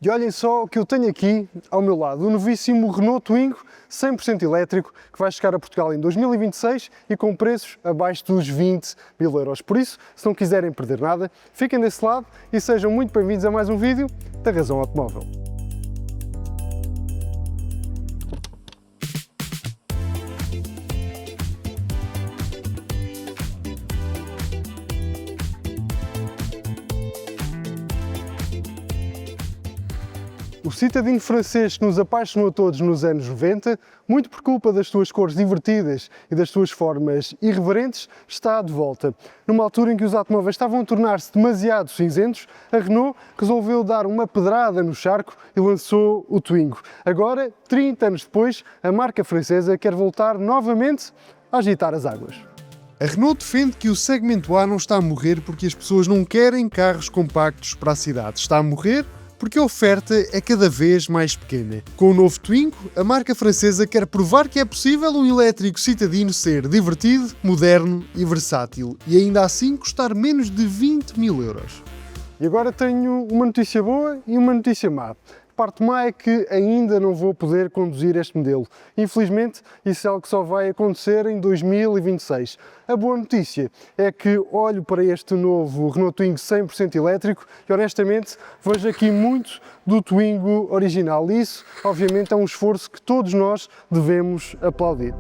E olhem só o que eu tenho aqui ao meu lado, o novíssimo Renault Twingo 100% elétrico, que vai chegar a Portugal em 2026 e com preços abaixo dos 20 mil euros. Por isso, se não quiserem perder nada, fiquem desse lado e sejam muito bem-vindos a mais um vídeo da Razão Automóvel. O citadino francês que nos apaixonou a todos nos anos 90, muito por culpa das suas cores divertidas e das suas formas irreverentes, está de volta. Numa altura em que os automóveis estavam a tornar-se demasiado cinzentos, a Renault resolveu dar uma pedrada no charco e lançou o Twingo. Agora, 30 anos depois, a marca francesa quer voltar novamente a agitar as águas. A Renault defende que o segmento A não está a morrer porque as pessoas não querem carros compactos para a cidade. Está a morrer porque a oferta é cada vez mais pequena. Com o novo Twingo, a marca francesa quer provar que é possível um elétrico citadino ser divertido, moderno e versátil, e ainda assim custar menos de 20 mil euros. E agora tenho uma notícia boa e uma notícia má. A parte má é que ainda não vou poder conduzir este modelo. Infelizmente, isso é algo que só vai acontecer em 2026. A boa notícia é que olho para este novo Renault Twingo 100% elétrico e honestamente vejo aqui muito do Twingo original. E isso, obviamente, é um esforço que todos nós devemos aplaudir.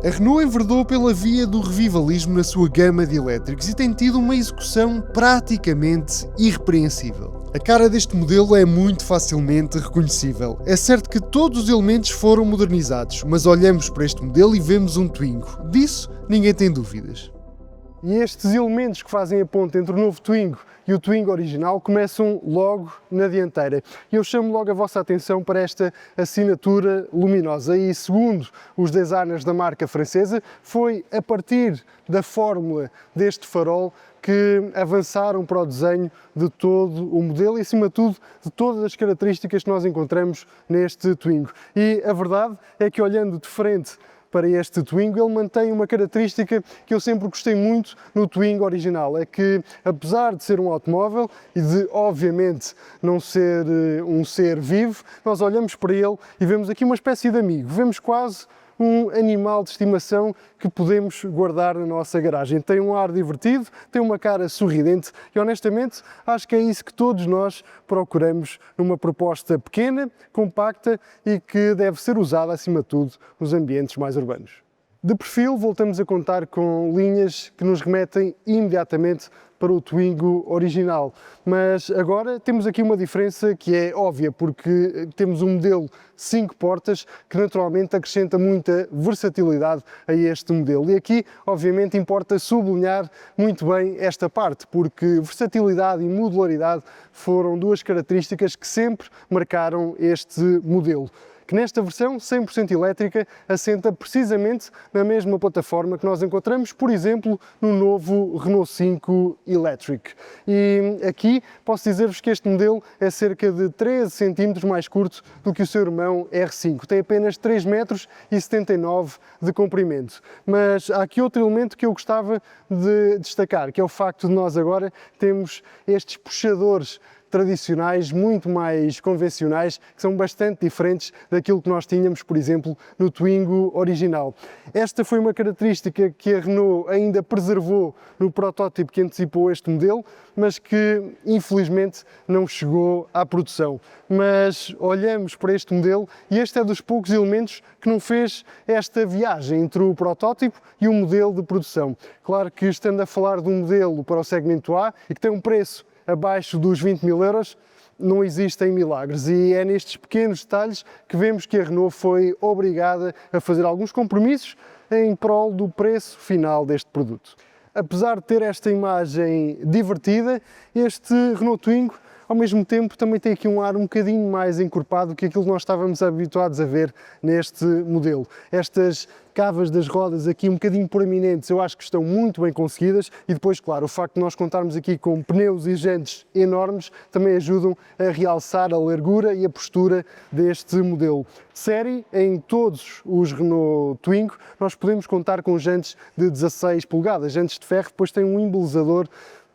A Renault enverdou pela via do revivalismo na sua gama de elétricos e tem tido uma execução praticamente irrepreensível. A cara deste modelo é muito facilmente reconhecível. É certo que todos os elementos foram modernizados, mas olhamos para este modelo e vemos um Twingo. Disso ninguém tem dúvidas. E estes elementos que fazem a ponte entre o novo Twingo e o Twingo original começam logo na dianteira. E eu chamo logo a vossa atenção para esta assinatura luminosa. E segundo os designers da marca francesa, foi a partir da fórmula deste farol que avançaram para o desenho de todo o modelo e, acima de tudo, de todas as características que nós encontramos neste Twingo. E a verdade é que, olhando de frente para este Twingo, ele mantém uma característica que eu sempre gostei muito no Twingo original, é que, apesar de ser um automóvel e de, obviamente, não ser um ser vivo, nós olhamos para ele e vemos aqui uma espécie de amigo, vemos quase um animal de estimação que podemos guardar na nossa garagem. Tem um ar divertido, tem uma cara sorridente e, honestamente, acho que é isso que todos nós procuramos numa proposta pequena, compacta e que deve ser usada, acima de tudo, nos ambientes mais urbanos. De perfil, voltamos a contar com linhas que nos remetem imediatamente para o Twingo original, mas agora temos aqui uma diferença que é óbvia, porque temos um modelo 5 portas que naturalmente acrescenta muita versatilidade a este modelo. E aqui, obviamente, importa sublinhar muito bem esta parte, porque versatilidade e modularidade foram duas características que sempre marcaram este modelo, que nesta versão 100% elétrica assenta precisamente na mesma plataforma que nós encontramos, por exemplo, no novo Renault 5 Electric. E aqui posso dizer-vos que este modelo é cerca de 13 cm mais curto do que o seu irmão R5. Tem apenas 3,79 m de comprimento. Mas há aqui outro elemento que eu gostava de destacar, que é o facto de nós agora termos estes puxadores tradicionais, muito mais convencionais, que são bastante diferentes daquilo que nós tínhamos, por exemplo, no Twingo original. Esta foi uma característica que a Renault ainda preservou no protótipo que antecipou este modelo, mas que infelizmente não chegou à produção. Mas olhamos para este modelo e este é dos poucos elementos que não fez esta viagem entre o protótipo e o modelo de produção. Claro que estando a falar de um modelo para o segmento A e que tem um preço abaixo dos 20 mil euros, não existem milagres e é nestes pequenos detalhes que vemos que a Renault foi obrigada a fazer alguns compromissos em prol do preço final deste produto. Apesar de ter esta imagem divertida, este Renault Twingo ao mesmo tempo também tem aqui um ar um bocadinho mais encorpado que aquilo que nós estávamos habituados a ver neste modelo. Estas cavas das rodas aqui um bocadinho proeminentes, eu acho que estão muito bem conseguidas e depois, claro, o facto de nós contarmos aqui com pneus e jantes enormes também ajudam a realçar a largura e a postura deste modelo. Série, em todos os Renault Twingo, nós podemos contar com jantes de 16 polegadas, jantes de ferro, depois tem um embelezador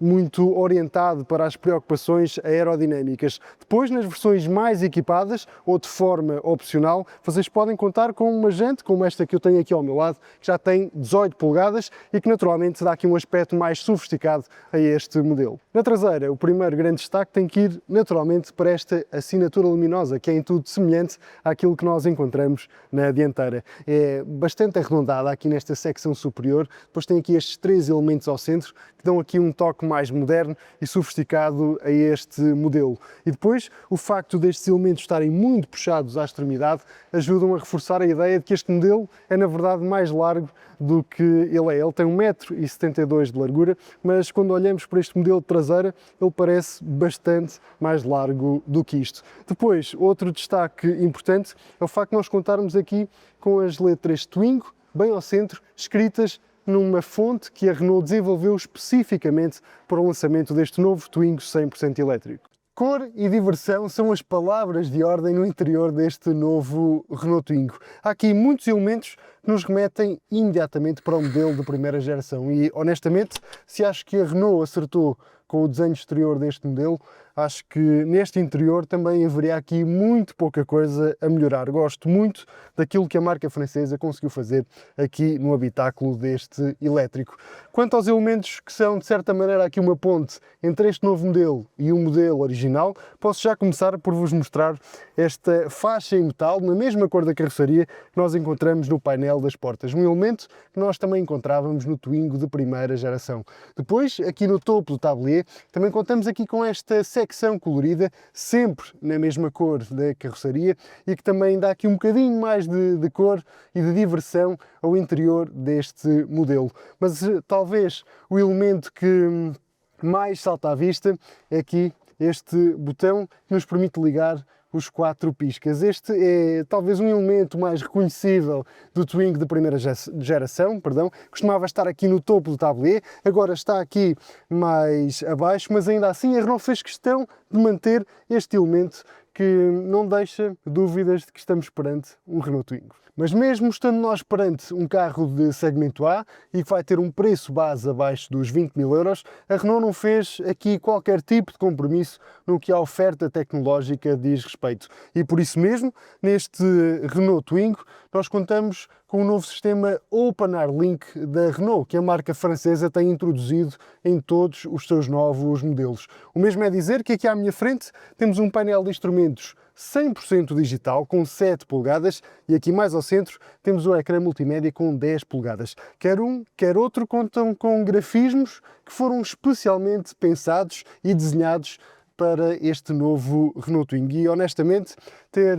muito orientado para as preocupações aerodinâmicas. Depois, nas versões mais equipadas ou de forma opcional, vocês podem contar com uma jante como esta que eu tenho aqui ao meu lado, que já tem 18 polegadas e que naturalmente dá aqui um aspecto mais sofisticado a este modelo. Na traseira, o primeiro grande destaque tem que ir naturalmente para esta assinatura luminosa, que é em tudo semelhante àquilo que nós encontramos na dianteira. É bastante arredondada aqui nesta secção superior, depois tem aqui estes três elementos ao centro que dão aqui um toque mais moderno e sofisticado a este modelo. E depois, o facto destes elementos estarem muito puxados à extremidade ajudam a reforçar a ideia de que este modelo é na verdade mais largo do que ele é. Ele tem 1,72 m de largura, mas quando olhamos para este modelo de traseira, ele parece bastante mais largo do que isto. Depois, outro destaque importante é o facto de nós contarmos aqui com as letras Twingo, bem ao centro, escritas numa fonte que a Renault desenvolveu especificamente para o lançamento deste novo Twingo 100% elétrico. Cor e diversão são as palavras de ordem no interior deste novo Renault Twingo. Há aqui muitos elementos que nos remetem imediatamente para o modelo de primeira geração e, honestamente, se acho que a Renault acertou com o desenho exterior deste modelo, acho que neste interior também haveria aqui muito pouca coisa a melhorar. Gosto muito daquilo que a marca francesa conseguiu fazer aqui no habitáculo deste elétrico. Quanto aos elementos que são, de certa maneira, aqui uma ponte entre este novo modelo e o modelo original, posso já começar por vos mostrar esta faixa em metal, na mesma cor da carroceria, que nós encontramos no painel das portas. Um elemento que nós também encontrávamos no Twingo de primeira geração. Depois, aqui no topo do tablier, também contamos aqui com esta secção colorida, sempre na mesma cor da carroceria e que também dá aqui um bocadinho mais de cor e de diversão ao interior deste modelo. Mas talvez o elemento que mais salta à vista é aqui este botão que nos permite ligar os 4 piscas. Este é talvez um elemento mais reconhecível do Twingo de primeira geração, costumava estar aqui no topo do tablier, agora está aqui mais abaixo, mas ainda assim a Renault fez questão de manter este elemento que não deixa dúvidas de que estamos perante um Renault Twingo. Mas mesmo estando nós perante um carro de segmento A e que vai ter um preço base abaixo dos 20 000 €, a Renault não fez aqui qualquer tipo de compromisso no que a oferta tecnológica diz respeito. E por isso mesmo, neste Renault Twingo, nós contamos com o novo sistema OpenAir Link da Renault, que a marca francesa tem introduzido em todos os seus novos modelos. O mesmo é dizer que aqui à minha frente temos um painel de instrumentos 100% digital, com 7 polegadas, e aqui mais ao centro temos o ecrã multimédia com 10 polegadas. Quer um, quer outro contam com grafismos que foram especialmente pensados e desenhados para este novo Renault Twingo. E honestamente, ter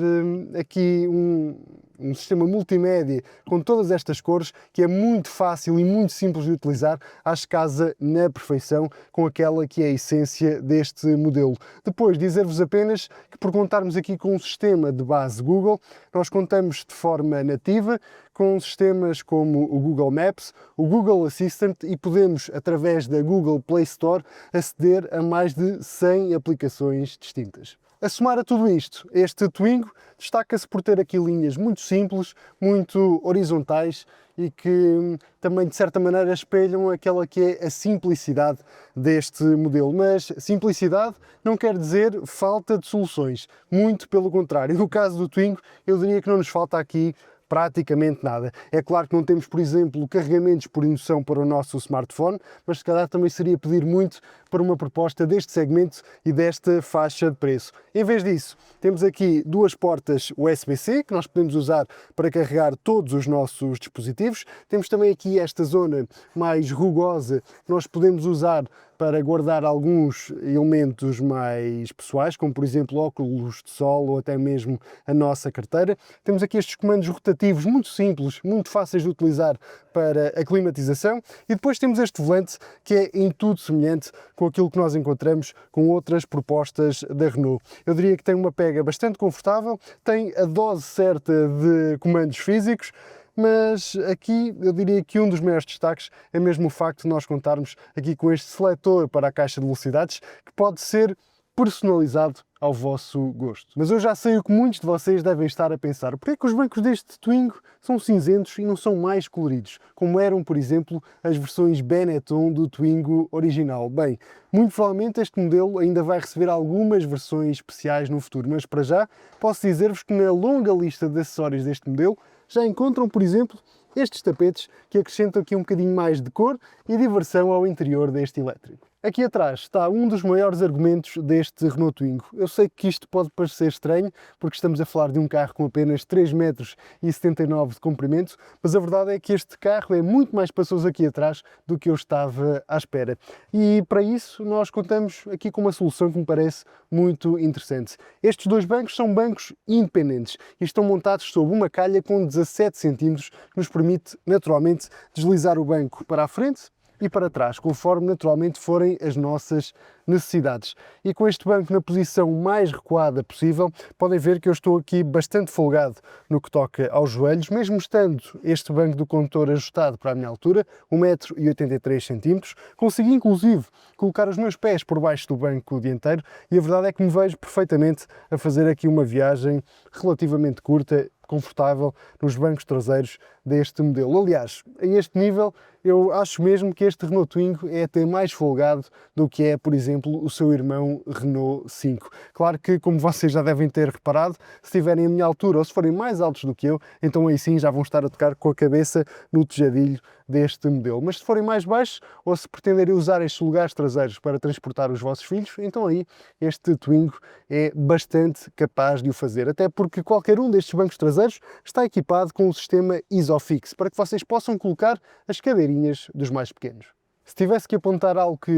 aqui um sistema multimédia com todas estas cores, que é muito fácil e muito simples de utilizar, acho que casa na perfeição com aquela que é a essência deste modelo. Depois, dizer-vos apenas que por contarmos aqui com um sistema de base Google, nós contamos de forma nativa com sistemas como o Google Maps, o Google Assistant e podemos, através da Google Play Store, aceder a mais de 100 aplicações distintas. A somar a tudo isto, este Twingo destaca-se por ter aqui linhas muito simples, muito horizontais e que também de certa maneira espelham aquela que é a simplicidade deste modelo. Mas simplicidade não quer dizer falta de soluções, muito pelo contrário. No caso do Twingo, eu diria que não nos falta aqui praticamente nada. É claro que não temos, por exemplo, carregamentos por indução para o nosso smartphone, mas se calhar também seria pedir muito para uma proposta deste segmento e desta faixa de preço. Em vez disso, temos aqui duas portas USB-C que nós podemos usar para carregar todos os nossos dispositivos. Temos também aqui esta zona mais rugosa que nós podemos usar para guardar alguns elementos mais pessoais, como por exemplo óculos de sol ou até mesmo a nossa carteira. Temos aqui estes comandos rotativos muito simples, muito fáceis de utilizar para a climatização, e depois temos este volante que é em tudo semelhante com aquilo que nós encontramos com outras propostas da Renault. Eu diria que tem uma pega bastante confortável, tem a dose certa de comandos físicos, mas aqui eu diria que um dos maiores destaques é mesmo o facto de nós contarmos aqui com este seletor para a caixa de velocidades, que pode ser personalizado ao vosso gosto. Mas eu já sei o que muitos de vocês devem estar a pensar. Porquê é que os bancos deste Twingo são cinzentos e não são mais coloridos, como eram, por exemplo, as versões Benetton do Twingo original? Bem, muito provavelmente este modelo ainda vai receber algumas versões especiais no futuro, mas para já posso dizer-vos que na longa lista de acessórios deste modelo já encontram, por exemplo, estes tapetes que acrescentam aqui um bocadinho mais de cor e diversão ao interior deste elétrico. Aqui atrás está um dos maiores argumentos deste Renault Twingo. Eu sei que isto pode parecer estranho, porque estamos a falar de um carro com apenas 3,79 m de comprimento, mas a verdade é que este carro é muito mais espaçoso aqui atrás do que eu estava à espera. E para isso nós contamos aqui com uma solução que me parece muito interessante. Estes dois bancos são bancos independentes e estão montados sob uma calha com 17 cm, que nos permite naturalmente deslizar o banco para a frente e para trás, conforme naturalmente forem as nossas necessidades. E com este banco na posição mais recuada possível, podem ver que eu estou aqui bastante folgado no que toca aos joelhos, mesmo estando este banco do condutor ajustado para a minha altura, 1,83 m, consegui inclusive colocar os meus pés por baixo do banco dianteiro e a verdade é que me vejo perfeitamente a fazer aqui uma viagem relativamente curta, confortável nos bancos traseiros deste modelo. Aliás, a este nível, eu acho mesmo que este Renault Twingo é até mais folgado do que é, por exemplo, o seu irmão Renault 5. Claro que, como vocês já devem ter reparado, se estiverem a minha altura ou se forem mais altos do que eu, então aí sim já vão estar a tocar com a cabeça no tejadilho deste modelo. Mas se forem mais baixos ou se pretenderem usar estes lugares traseiros para transportar os vossos filhos, então aí este Twingo é bastante capaz de o fazer, até porque qualquer um destes bancos traseiros está equipado com o sistema Isofix, para que vocês possam colocar as cadeirinhas dos mais pequenos. Se tivesse que apontar algo que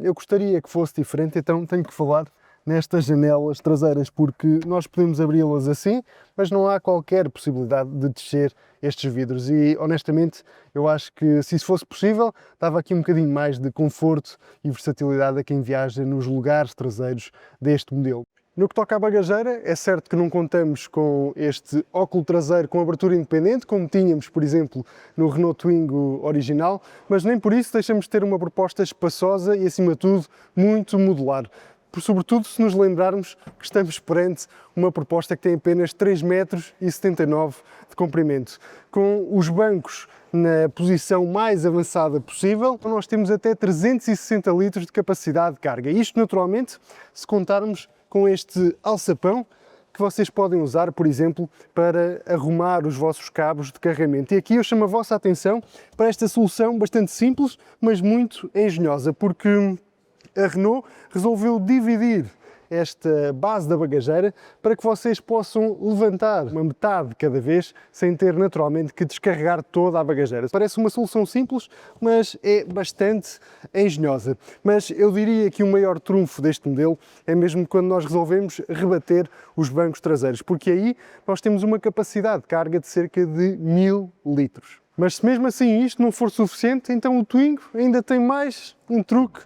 eu gostaria que fosse diferente, então tenho que falar nestas janelas traseiras, porque nós podemos abri-las assim, mas não há qualquer possibilidade de descer estes vidros e, honestamente, eu acho que se isso fosse possível, dava aqui um bocadinho mais de conforto e versatilidade a quem viaja nos lugares traseiros deste modelo. No que toca à bagageira, é certo que não contamos com este óculo traseiro com abertura independente, como tínhamos, por exemplo, no Renault Twingo original, mas nem por isso deixamos de ter uma proposta espaçosa e, acima de tudo, muito modular. Sobretudo se nos lembrarmos que estamos perante uma proposta que tem apenas 3,79 m de comprimento. Com os bancos na posição mais avançada possível, nós temos até 360 litros de capacidade de carga. Isto, naturalmente, se contarmos com este alçapão que vocês podem usar, por exemplo, para arrumar os vossos cabos de carregamento. E aqui eu chamo a vossa atenção para esta solução bastante simples, mas muito engenhosa, porque a Renault resolveu dividir esta base da bagageira para que vocês possam levantar uma metade de cada vez sem ter naturalmente que descarregar toda a bagageira. Parece uma solução simples, mas é bastante engenhosa. Mas eu diria que o maior trunfo deste modelo é mesmo quando nós resolvemos rebater os bancos traseiros, porque aí nós temos uma capacidade de carga de cerca de 1000 litros. Mas se mesmo assim isto não for suficiente, então o Twingo ainda tem mais um truque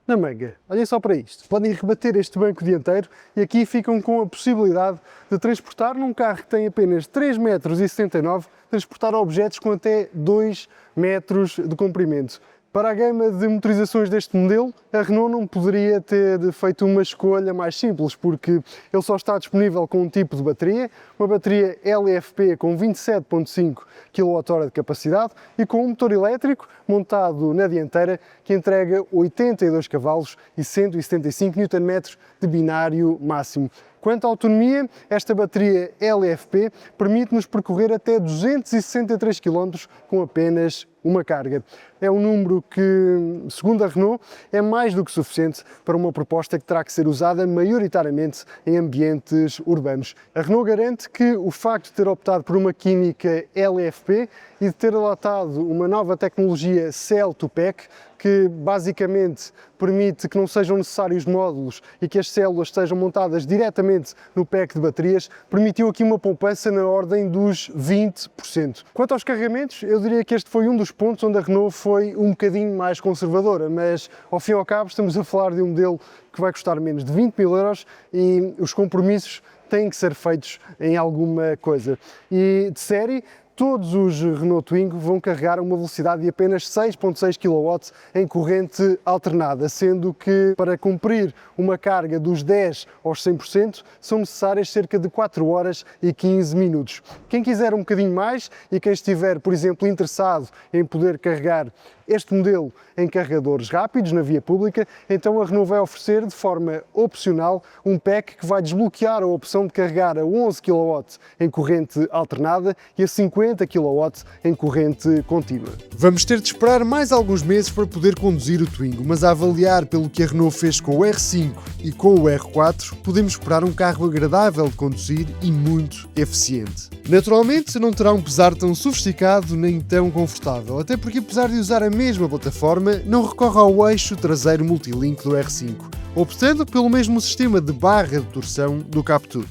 na manga. Olhem só para isto. Podem rebater este banco dianteiro e aqui ficam com a possibilidade de transportar num carro que tem apenas 3,79 m, transportar objetos com até 2 metros de comprimento. Para a gama de motorizações deste modelo, a Renault não poderia ter feito uma escolha mais simples, porque ele só está disponível com um tipo de bateria, uma bateria LFP com 27,5 kWh de capacidade e com um motor elétrico montado na dianteira que entrega 82 cavalos e 175 Nm de binário máximo. Quanto à autonomia, esta bateria LFP permite-nos percorrer até 263 km com apenas uma carga. É um número que, segundo a Renault, é mais do que suficiente para uma proposta que terá que ser usada maioritariamente em ambientes urbanos. A Renault garante que o facto de ter optado por uma química LFP e de ter adotado uma nova tecnologia Cell-to-Pack, que basicamente permite que não sejam necessários módulos e que as células sejam montadas diretamente no pack de baterias, permitiu aqui uma poupança na ordem dos 20%. Quanto aos carregamentos, eu diria que este foi um dos pontos onde a Renault foi um bocadinho mais conservadora, mas ao fim e ao cabo estamos a falar de um modelo que vai custar menos de 20 mil euros e os compromissos têm que ser feitos em alguma coisa. E de série, todos os Renault Twingo vão carregar a uma velocidade de apenas 6,6 kW em corrente alternada, sendo que para cumprir uma carga dos 10 aos 100% são necessárias cerca de 4 horas e 15 minutos. Quem quiser um bocadinho mais e quem estiver, por exemplo, interessado em poder carregar este modelo em carregadores rápidos na via pública, então a Renault vai oferecer de forma opcional um pack que vai desbloquear a opção de carregar a 11 kW em corrente alternada e a 50 kW em corrente contínua. Vamos ter de esperar mais alguns meses para poder conduzir o Twingo, mas a avaliar pelo que a Renault fez com o R5 e com o R4, podemos esperar um carro agradável de conduzir e muito eficiente. Naturalmente, não terá um pesar tão sofisticado nem tão confortável, até porque apesar de usar a mesma plataforma, não recorre ao eixo traseiro multilink do R5, optando pelo mesmo sistema de barra de torção do Captur.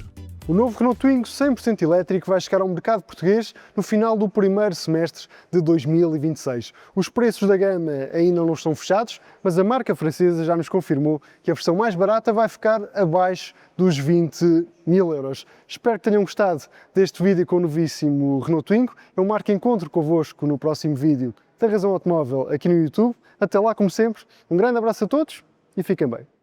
O novo Renault Twingo 100% elétrico vai chegar ao mercado português no final do primeiro semestre de 2026. Os preços da gama ainda não estão fechados, mas a marca francesa já nos confirmou que a versão mais barata vai ficar abaixo dos 20.000 euros. Espero que tenham gostado deste vídeo com o novíssimo Renault Twingo. Eu marco encontro convosco no próximo vídeo da Razão Automóvel aqui no YouTube. Até lá, como sempre, um grande abraço a todos e fiquem bem.